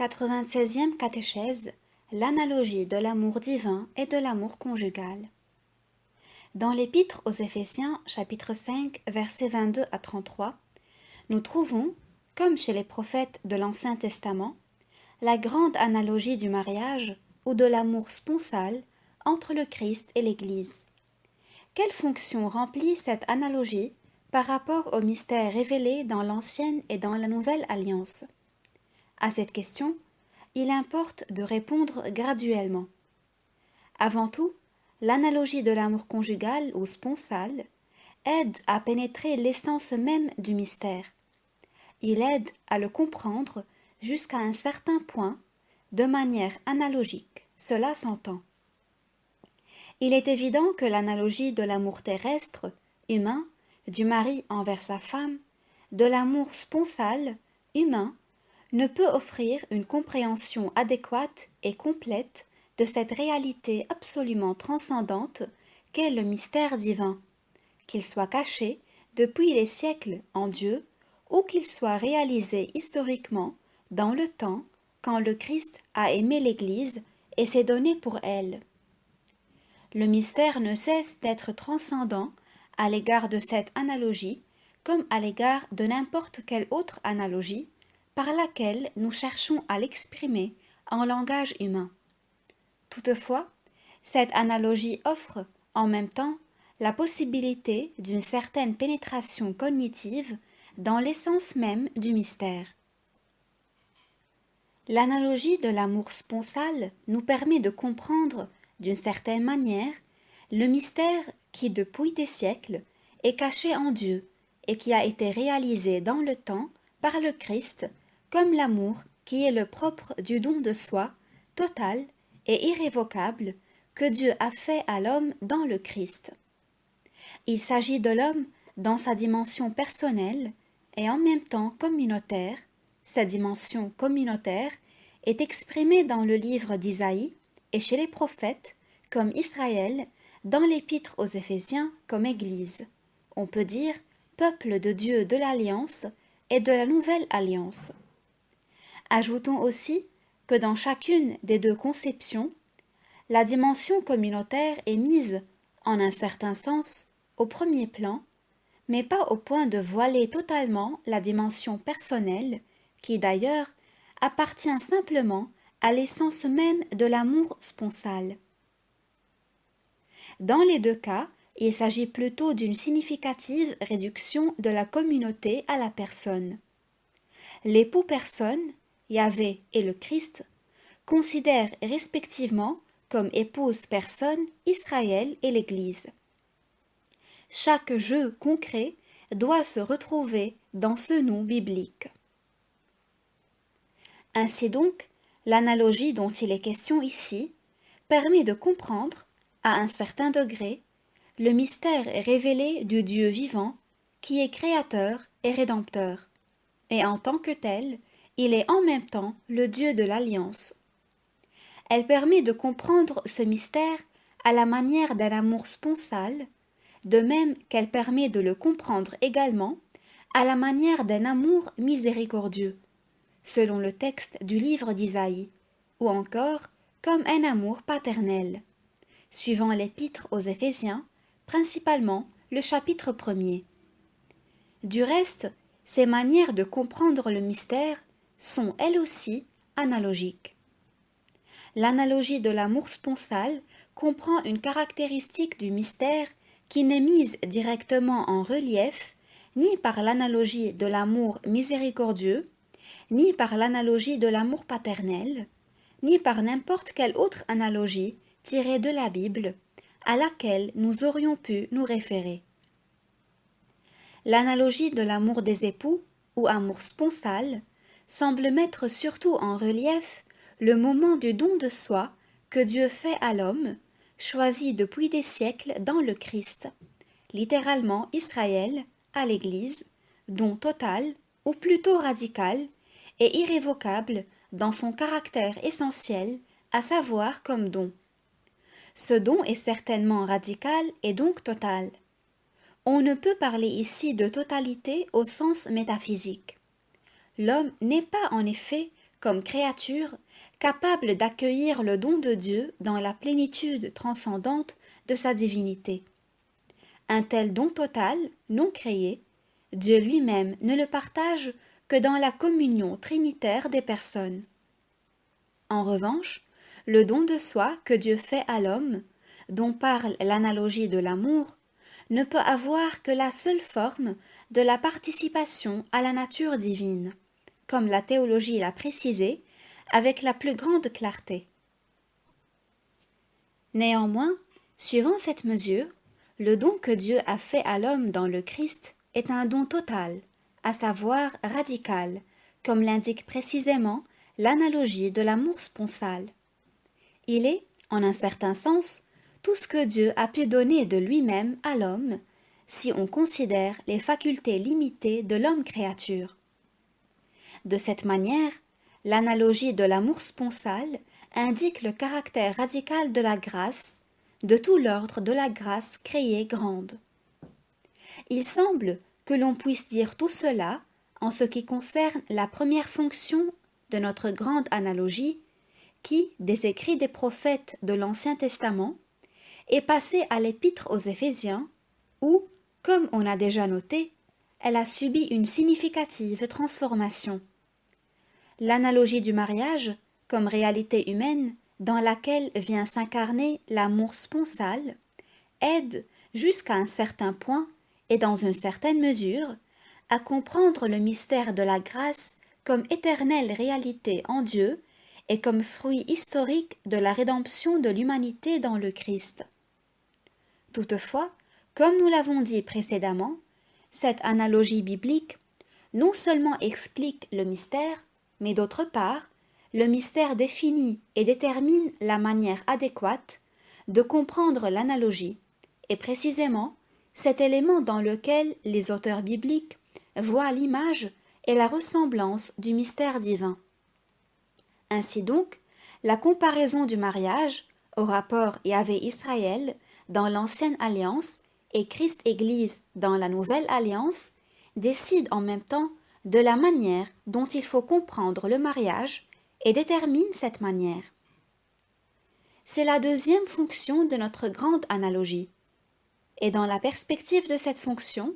96e catéchèse, l'analogie de l'amour divin et de l'amour conjugal. Dans l'Épître aux Éphésiens, chapitre 5, versets 22 à 33, nous trouvons, comme chez les prophètes de l'Ancien Testament, la grande analogie du mariage ou de l'amour sponsal entre le Christ et l'Église. Quelle fonction remplit cette analogie par rapport aux mystères révélés dans l'Ancienne et dans la Nouvelle Alliance? À cette question, il importe de répondre graduellement. Avant tout, l'analogie de l'amour conjugal ou sponsal aide à pénétrer l'essence même du mystère. Il aide à le comprendre jusqu'à un certain point, de manière analogique, cela s'entend. Il est évident que l'analogie de l'amour terrestre, humain, du mari envers sa femme, de l'amour sponsal, humain, ne peut offrir une compréhension adéquate et complète de cette réalité absolument transcendante qu'est le mystère divin, qu'il soit caché depuis les siècles en Dieu ou qu'il soit réalisé historiquement dans le temps quand le Christ a aimé l'Église et s'est donné pour elle. Le mystère ne cesse d'être transcendant à l'égard de cette analogie comme à l'égard de n'importe quelle autre analogie par laquelle nous cherchons à l'exprimer en langage humain. Toutefois, cette analogie offre, en même temps, la possibilité d'une certaine pénétration cognitive dans l'essence même du mystère. L'analogie de l'amour sponsal nous permet de comprendre, d'une certaine manière, le mystère qui, depuis des siècles, est caché en Dieu et qui a été réalisé dans le temps par le Christ comme l'amour qui est le propre du don de soi, total et irrévocable, que Dieu a fait à l'homme dans le Christ. Il s'agit de l'homme dans sa dimension personnelle et en même temps communautaire. Sa dimension communautaire est exprimée dans le livre d'Isaïe et chez les prophètes comme Israël, dans l'Épître aux Éphésiens comme Église. On peut dire peuple de Dieu de l'Alliance et de la Nouvelle Alliance. Ajoutons aussi que dans chacune des deux conceptions, la dimension communautaire est mise, en un certain sens, au premier plan, mais pas au point de voiler totalement la dimension personnelle, qui d'ailleurs appartient simplement à l'essence même de l'amour sponsal. Dans les deux cas, il s'agit plutôt d'une significative réduction de la communauté à la personne. L'époux personne, Yahvé et le Christ, considèrent respectivement comme épouse personne Israël et l'Église. Chaque jeu concret doit se retrouver dans ce nous biblique. Ainsi donc, l'analogie dont il est question ici permet de comprendre, à un certain degré, le mystère révélé du Dieu vivant qui est créateur et rédempteur, et en tant que tel, il est en même temps le Dieu de l'Alliance. Elle permet de comprendre ce mystère à la manière d'un amour sponsal, de même qu'elle permet de le comprendre également à la manière d'un amour miséricordieux, selon le texte du livre d'Isaïe, ou encore comme un amour paternel, suivant l'Épître aux Éphésiens, principalement le chapitre 1er. Du reste, ces manières de comprendre le mystère sont elles aussi analogiques. L'analogie de l'amour sponsal comprend une caractéristique du mystère qui n'est mise directement en relief ni par l'analogie de l'amour miséricordieux, ni par l'analogie de l'amour paternel, ni par n'importe quelle autre analogie tirée de la Bible à laquelle nous aurions pu nous référer. L'analogie de l'amour des époux, ou amour sponsal, semble mettre surtout en relief le moment du don de soi que Dieu fait à l'homme, choisi depuis des siècles dans le Christ, littéralement Israël, à l'Église, don total, ou plutôt radical, et irrévocable dans son caractère essentiel, à savoir comme don. Ce don est certainement radical et donc total. On ne peut parler ici de totalité au sens métaphysique. L'homme n'est pas en effet comme créature capable d'accueillir le don de Dieu dans la plénitude transcendante de sa divinité. Un tel don total, non créé, Dieu lui-même ne le partage que dans la communion trinitaire des personnes. En revanche, le don de soi que Dieu fait à l'homme, dont parle l'analogie de l'amour, ne peut avoir que la seule forme de la participation à la nature divine, comme la théologie l'a précisé avec la plus grande clarté. Néanmoins, suivant cette mesure, le don que Dieu a fait à l'homme dans le Christ est un don total, à savoir radical, comme l'indique précisément l'analogie de l'amour sponsal. Il est, en un certain sens, tout ce que Dieu a pu donner de lui-même à l'homme, si on considère les facultés limitées de l'homme-créature. De cette manière, l'analogie de l'amour sponsal indique le caractère radical de la grâce, de tout l'ordre de la grâce créée grande. Il semble que l'on puisse dire tout cela en ce qui concerne la première fonction de notre grande analogie, qui, des écrits des prophètes de l'Ancien Testament, est passée à l'Épître aux Éphésiens, où, comme on a déjà noté, elle a subi une significative transformation. L'analogie du mariage, comme réalité humaine, dans laquelle vient s'incarner l'amour sponsal, aide, jusqu'à un certain point et dans une certaine mesure, à comprendre le mystère de la grâce comme éternelle réalité en Dieu et comme fruit historique de la rédemption de l'humanité dans le Christ. Toutefois, comme nous l'avons dit précédemment, cette analogie biblique non seulement explique le mystère, mais d'autre part, le mystère définit et détermine la manière adéquate de comprendre l'analogie, et précisément cet élément dans lequel les auteurs bibliques voient l'image et la ressemblance du mystère divin. Ainsi donc, la comparaison du mariage au rapport Yahvé-Israël dans l'Ancienne Alliance et Christ-Église dans la Nouvelle Alliance décide en même temps de la manière dont il faut comprendre le mariage et détermine cette manière. C'est la deuxième fonction de notre grande analogie. Et dans la perspective de cette fonction,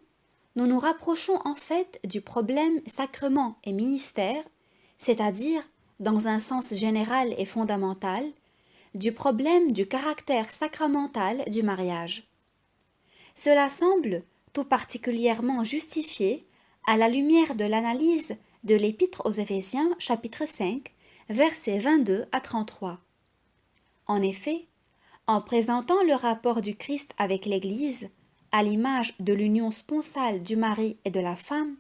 nous nous rapprochons en fait du problème sacrement et ministère, c'est-à-dire, dans un sens général et fondamental, du problème du caractère sacramental du mariage. Cela semble tout particulièrement justifié à la lumière de l'analyse de l'Épître aux Éphésiens chapitre 5, versets 22 à 33. En effet, en présentant le rapport du Christ avec l'Église, à l'image de l'union sponsale du mari et de la femme,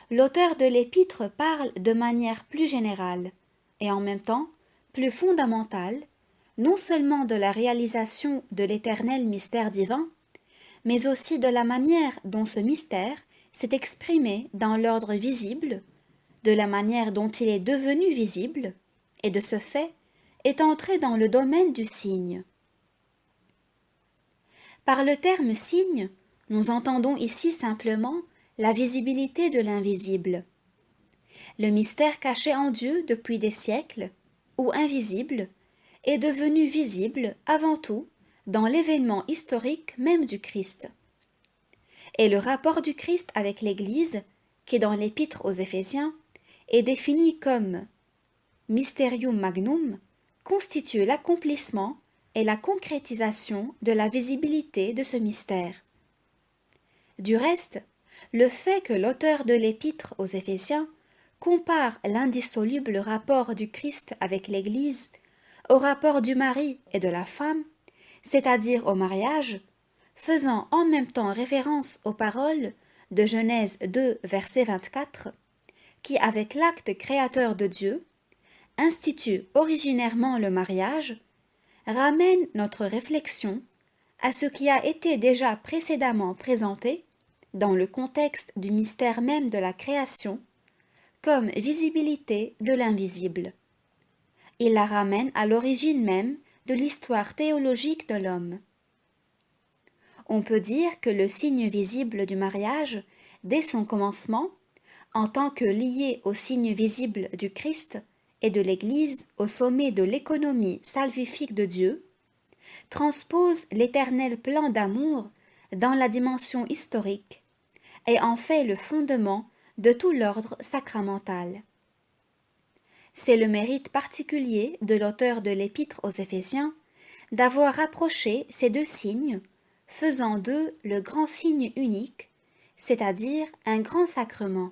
l'auteur de l'Épître parle de manière plus générale et en même temps plus fondamentale, non seulement de la réalisation de l'éternel mystère divin, mais aussi de la manière dont ce mystère s'est exprimé dans l'ordre visible, de la manière dont il est devenu visible, et de ce fait est entré dans le domaine du signe. Par le terme signe, nous entendons ici simplement la visibilité de l'invisible. Le mystère caché en Dieu depuis des siècles, ou invisible, est devenu visible avant tout dans l'événement historique même du Christ. Et le rapport du Christ avec l'Église, qui dans l'Épître aux Éphésiens est défini comme Mysterium Magnum, constitue l'accomplissement et la concrétisation de la visibilité de ce mystère. Du reste, le fait que l'auteur de l'Épître aux Éphésiens compare l'indissoluble rapport du Christ avec l'Église au rapport du mari et de la femme, c'est-à-dire au mariage, faisant en même temps référence aux paroles de Genèse 2, verset 24, qui, avec l'acte créateur de Dieu, institue originairement le mariage, ramène notre réflexion à ce qui a été déjà précédemment présenté dans le contexte du mystère même de la création comme visibilité de l'invisible. Il la ramène à l'origine même de l'histoire théologique de l'homme. On peut dire que le signe visible du mariage, dès son commencement, en tant que lié au signe visible du Christ et de l'Église au sommet de l'économie salvifique de Dieu, transpose l'éternel plan d'amour dans la dimension historique et en fait le fondement de tout l'ordre sacramental. C'est le mérite particulier de l'auteur de l'Épître aux Éphésiens d'avoir rapproché ces deux signes, faisant d'eux le grand signe unique, c'est-à-dire un grand sacrement,